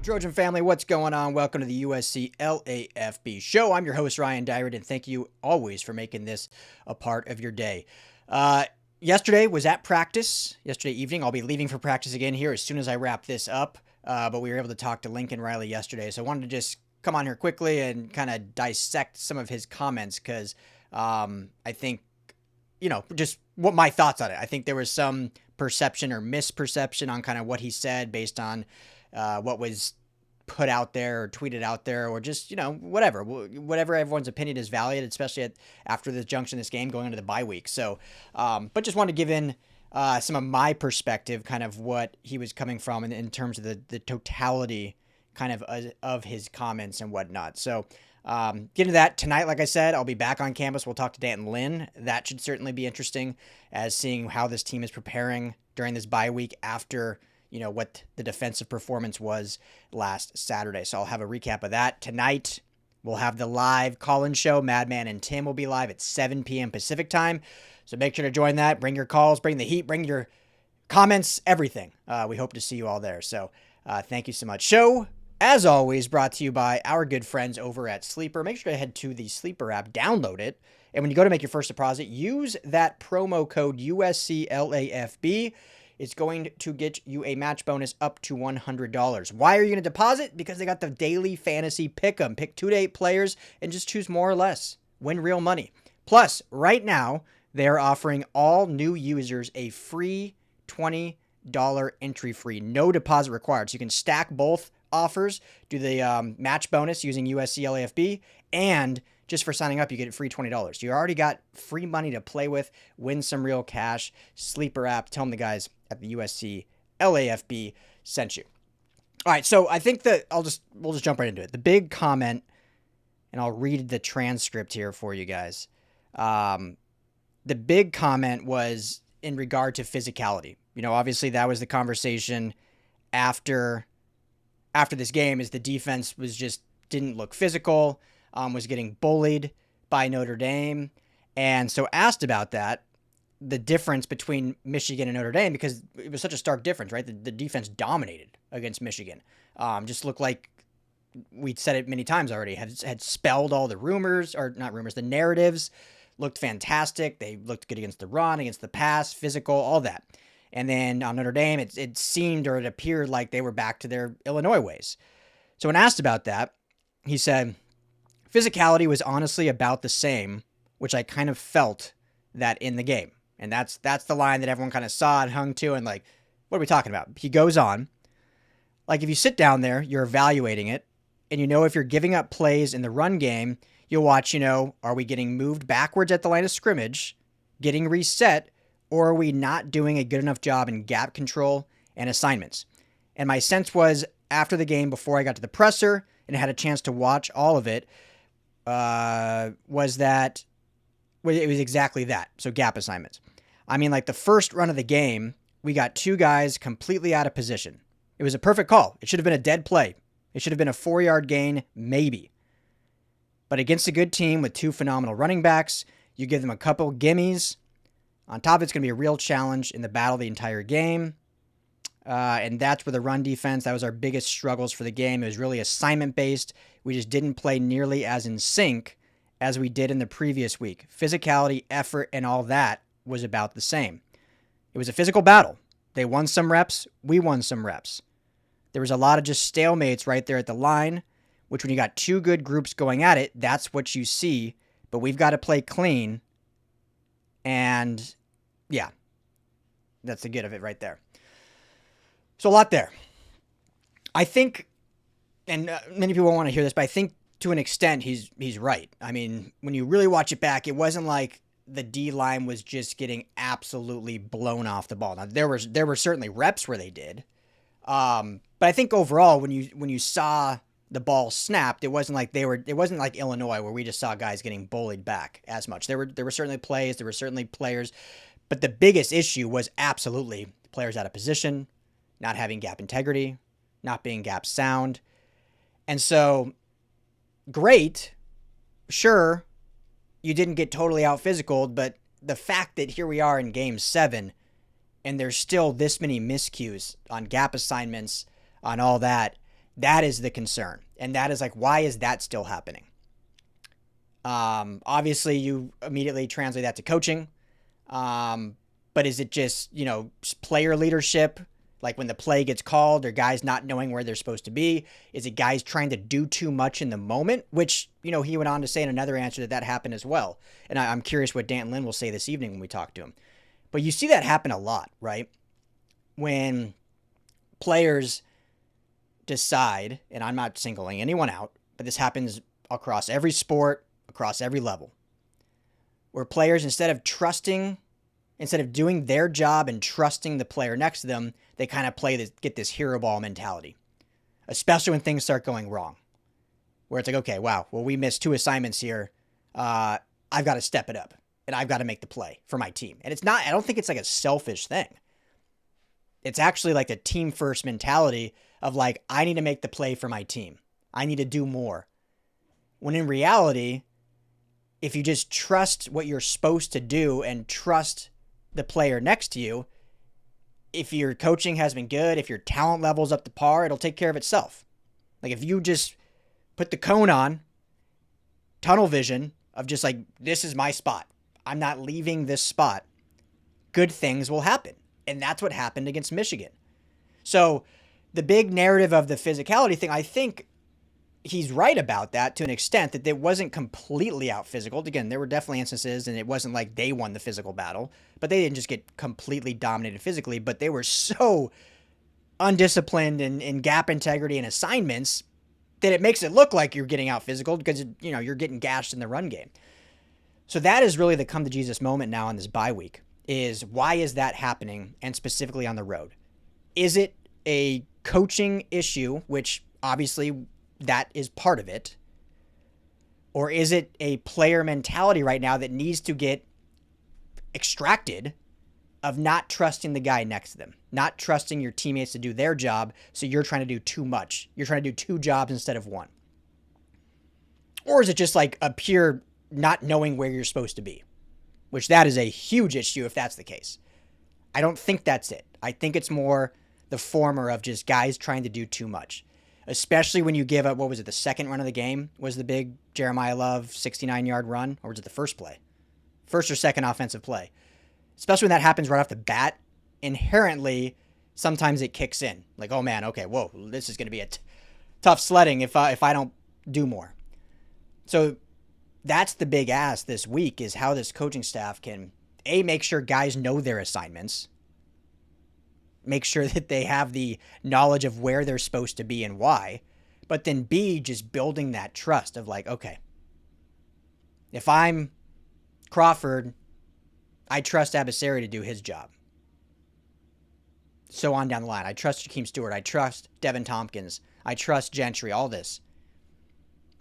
Trojan family, what's going on? Welcome to the USC LAFB show. I'm your host, Ryan Dyrud, and thank you always for making this a part of your day. Yesterday was at practice. Yesterday evening, I'll be leaving for practice again here as soon as I wrap this up. But we were able to talk to Lincoln Riley yesterday, so I wanted to just come on here quickly and kind of dissect some of his comments because I think, just what my thoughts on it. I think there was some perception or misperception on kind of what he said based on what was put out there or tweeted out there, or just, whatever everyone's opinion is valid, especially after this junction, this game going into the bye week. So, but just wanted to give in some of my perspective, kind of what he was coming from in terms of the totality kind of his comments and whatnot. So, get into that tonight. Like I said, I'll be back on campus. We'll talk to Danton Lynn. That should certainly be interesting as seeing how this team is preparing during this bye week after what the defensive performance was last Saturday. So I'll have a recap of that. Tonight, we'll have the live call-in show. Madman and Tim will be live at 7 p.m. Pacific time. So make sure to join that. Bring your calls, bring the heat, bring your comments, everything. We hope to see you all there. So thank you so much. Show, as always, brought to you by our good friends over at Sleeper. Make sure to head to the Sleeper app, download it, and when you go to make your first deposit, use that promo code USCLAFB. It's going to get you a match bonus up to $100. Why are you going to deposit? Because they got the daily fantasy pick'em. Pick 2 to 8 players and just choose more or less. Win real money. Plus, right now, they are offering all new users a free $20 entry fee. No deposit required. So you can stack both offers, do the match bonus using USC LAFB, and just for signing up, you get a free $20. You already got free money to play with, win some real cash. Sleeper app. Tell them the guys at the USC LAFB sent you. All right, so I think that we'll just jump right into it. The big comment, and I'll read the transcript here for you guys. The big comment was in regard to physicality. Obviously that was the conversation after this game, is the defense didn't look physical. Was getting bullied by Notre Dame. And so asked about that, the difference between Michigan and Notre Dame, because it was such a stark difference, right? The defense dominated against Michigan. Just looked like, we'd said it many times already, had spelled all the the narratives, looked fantastic. They looked good against the run, against the pass, physical, all that. And then on Notre Dame, it seemed, or it appeared like they were back to their Illinois ways. So when asked about that, he said, physicality was honestly about the same, which I kind of felt that in the game. And that's the line that everyone kind of saw and hung to and like, what are we talking about? He goes on, like, if you sit down there, you're evaluating it, and if you're giving up plays in the run game, you'll watch, are we getting moved backwards at the line of scrimmage, getting reset, or are we not doing a good enough job in gap control and assignments? And my sense was, after the game, before I got to the presser and had a chance to watch all of it, was that it was exactly that. So gap assignments. I mean, like the first run of the game, we got 2 guys completely out of position. It was a perfect call. It should have been a dead play. It should have been a 4-yard gain, maybe. But against a good team with 2 phenomenal running backs, you give them a couple gimmies. On top of it's going to be a real challenge in the battle the entire game. And that's where the run defense, that was our biggest struggles for the game. It was really assignment-based. We just didn't play nearly as in sync as we did in the previous week. Physicality, effort, and all that was about the same. It was a physical battle. They won some reps. We won some reps. There was a lot of just stalemates right there at the line, which when you got 2 good groups going at it, that's what you see. But we've got to play clean. And, yeah, that's the good of it right there. So a lot there. I think, and many people won't want to hear this, but I think to an extent he's right. I mean, when you really watch it back, it wasn't like the D-line was just getting absolutely blown off the ball. Now, there were certainly reps where they did. But I think overall, when you saw the ball snapped, it wasn't like Illinois where we just saw guys getting bullied back as much. There were certainly plays, there were certainly players, but the biggest issue was absolutely players out of position, not having gap integrity, not being gap sound. And so, great, sure, you didn't get totally out physical, but the fact that here we are in game 7 and there's still this many miscues on gap assignments, on all that, That is the concern. And that is like, why is that still happening? Obviously, you immediately translate that to coaching. But is it just, player leadership? Like when the play gets called, or guys not knowing where they're supposed to be? Is it guys trying to do too much in the moment? Which, he went on to say in another answer that happened as well. And I'm curious what Dan Lynn will say this evening when we talk to him. But you see that happen a lot, right? When players decide, and I'm not singling anyone out, but this happens across every sport, across every level, where players, instead of doing their job and trusting the player next to them, they kind of get this hero ball mentality, especially when things start going wrong, where it's like, okay, wow, well, we missed 2 assignments here. I've got to step it up, and I've got to make the play for my team. And I don't think it's like a selfish thing. It's actually like a team first mentality of like, I need to make the play for my team. I need to do more. When in reality, if you just trust what you're supposed to do and trust the player next to you, if your coaching has been good, if your talent level's up to par, it'll take care of itself. Like if you just put the cone on, tunnel vision of just like, this is my spot, I'm not leaving this spot, good things will happen. And that's what happened against Michigan. So the big narrative of the physicality thing, I think he's right about that to an extent, that it wasn't completely out physical. Again, there were definitely instances, and it wasn't like they won the physical battle, but they didn't just get completely dominated physically, but they were so undisciplined in gap integrity and assignments that it makes it look like you're getting out physical because, you're getting gashed in the run game. So that is really the come to Jesus moment now on this bye week, is why is that happening, and specifically on the road? Is it a coaching issue, which obviously that is part of it, or is it a player mentality right now that needs to get extracted of not trusting the guy next to them, not trusting your teammates to do their job, so you're trying to do too much. You're trying to do 2 jobs instead of 1. Or is it just like a pure not knowing where you're supposed to be, which that is a huge issue if that's the case. I don't think that's it. I think it's more the former of just guys trying to do too much, especially when you give up, what was it, the second run of the game was the big Jeremiah Love 69-yard run, or was it the first play? First or second offensive play. Especially when that happens right off the bat, inherently, sometimes it kicks in. Like, oh man, okay, whoa, this is going to be tough sledding if I don't do more. So that's the big ask this week, is how this coaching staff can, A, make sure guys know their assignments, make sure that they have the knowledge of where they're supposed to be and why, but then B, just building that trust of like, okay, if I'm Crawford, I trust Abasari to do his job. So on down the line. I trust Jakeem Stewart. I trust Devin Tompkins. I trust Gentry, all this.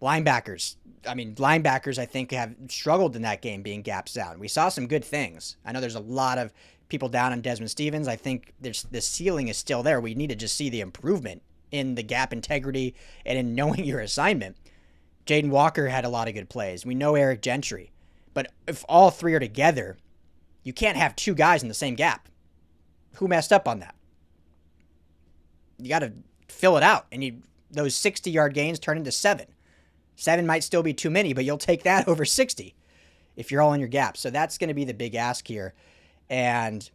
Linebackers, I think have struggled in that game being gaps out. We saw some good things. I know there's a lot of people down on Desmond Stevens. I think the ceiling is still there. We need to just see the improvement in the gap integrity and in knowing your assignment. Jaden Walker had a lot of good plays. We know Eric Gentry. But if all 3 are together, you can't have 2 guys in the same gap. Who messed up on that? You got to fill it out. And those 60-yard gains turn into 7. 7 might still be too many, but you'll take that over 60 if you're all in your gaps. So that's going to be the big ask here. And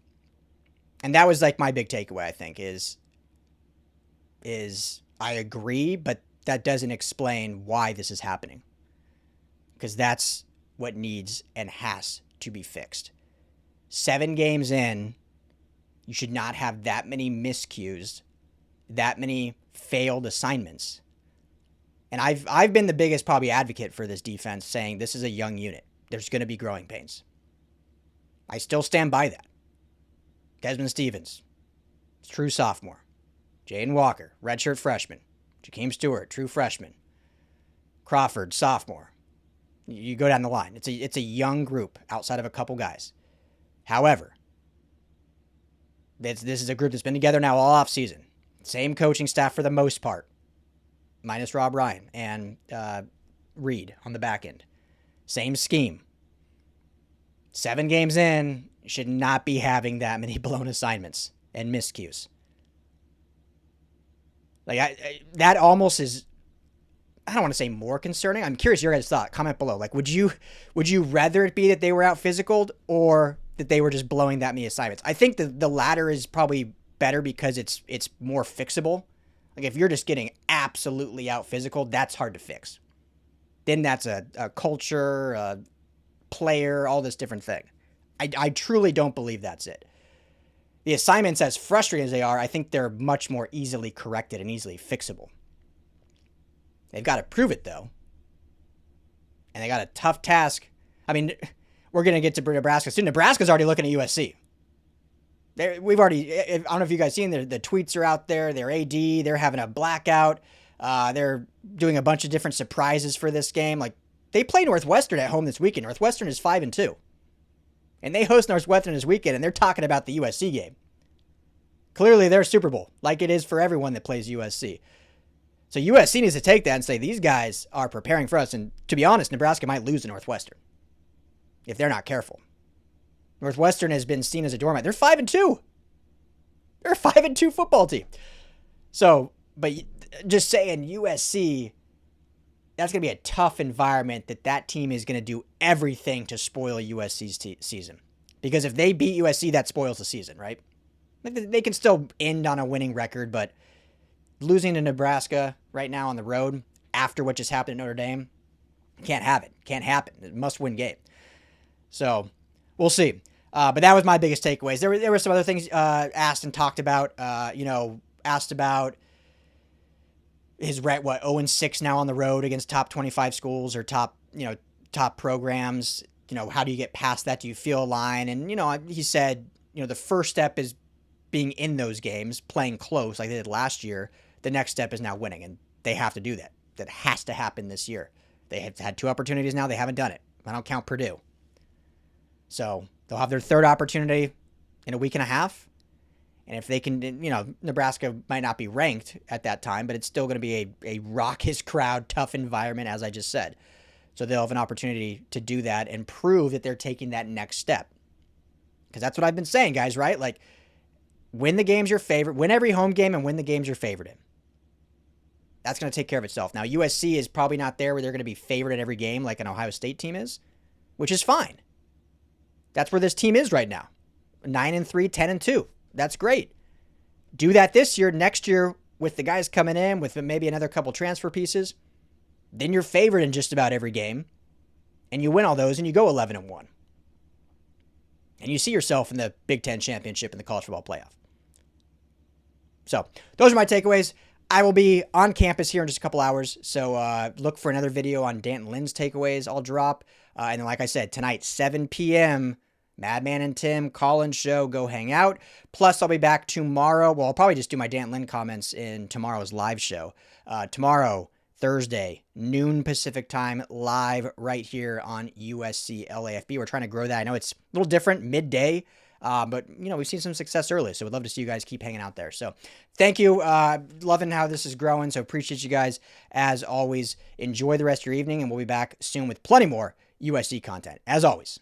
that was like my big takeaway, I think, is I agree, but that doesn't explain why this is happening. Because that's what needs and has to be fixed. 7 games in, you should not have that many miscues, that many failed assignments. And I've been the biggest probably advocate for this defense, saying this is a young unit. There's going to be growing pains. I still stand by that. Desmond Stevens, true sophomore. Jaden Walker, redshirt freshman. Jakeem Stewart, true freshman. Crawford, sophomore. You go down the line. It's a young group outside of a couple guys. However, this is a group that's been together now all offseason. Same coaching staff for the most part, minus Rob Ryan and Reed on the back end. Same scheme. 7 games in, you should not be having that many blown assignments and miscues. That almost is, I don't want to say more concerning. I'm curious your guys' thought. Comment below. Like, would you rather it be that they were out physicaled or that they were just blowing that many assignments? I think the latter is probably better because it's more fixable. Like, if you're just getting absolutely out physical, that's hard to fix. Then that's a culture, a player, all this different thing. I truly don't believe that's it. The assignments, as frustrating as they are, I think they're much more easily corrected and easily fixable. They've got to prove it, though. And they got a tough task. I mean, we're going to get to Nebraska soon. Nebraska's already looking at USC. We've already, I don't know if you guys seen, the tweets are out there. Their AD, they're having a blackout. They're doing a bunch of different surprises for this game. Like, they play Northwestern at home this weekend. Northwestern is 5-2. And they host Northwestern this weekend, and they're talking about the USC game. Clearly, they're Super Bowl, like it is for everyone that plays USC. So USC needs to take that and say, these guys are preparing for us. And to be honest, Nebraska might lose to Northwestern if they're not careful. Northwestern has been seen as a doormat. They're 5-2. They're a 5-2 football team. So, but just saying USC, that's going to be a tough environment that team is going to do everything to spoil USC's season. Because if they beat USC, that spoils the season, right? They can still end on a winning record, but losing to Nebraska right now on the road after what just happened at Notre Dame, can't have it. Can't happen. It must-win game. So, we'll see. But that was my biggest takeaways. There were some other things asked and talked about. Asked about his 0-6 now on the road against top 25 schools or top programs. How do you get past that? Do you feel a line? And, he said, the first step is being in those games, playing close like they did last year. The next step is now winning, and they have to do that. That has to happen this year. They have had 2 opportunities now. They haven't done it. I don't count Purdue. So they'll have their 3rd opportunity in a week and a half. And if they can, Nebraska might not be ranked at that time, but it's still going to be a raucous crowd, tough environment, as I just said. So they'll have an opportunity to do that and prove that they're taking that next step. Because that's what I've been saying, guys, right? Like, win the games your favorite, win every home game and win the games you're favored in. That's going to take care of itself. Now, USC is probably not there where they're going to be favored at every game like an Ohio State team is, which is fine. That's where this team is right now. 9-3, 10-2. That's great. Do that this year. Next year, with the guys coming in, with maybe another couple transfer pieces, then you're favored in just about every game, and you win all those, and you go 11-1. And you see yourself in the Big Ten championship in the college football playoff. So those are my takeaways. I will be on campus here in just a couple hours, so look for another video on Danton Lynn's takeaways I'll drop. And then, like I said, tonight, 7 p.m., Madman and Tim call-in show. Go hang out. Plus, I'll be back tomorrow. Well, I'll probably just do my Danton Lynn comments in tomorrow's live show. Tomorrow, Thursday, noon Pacific time, live right here on USC LAFB. We're trying to grow that. I know it's a little different, midday. But, we've seen some success early, so we'd love to see you guys keep hanging out there. So thank you. Loving how this is growing, so appreciate you guys. As always, enjoy the rest of your evening, and we'll be back soon with plenty more USC content. As always,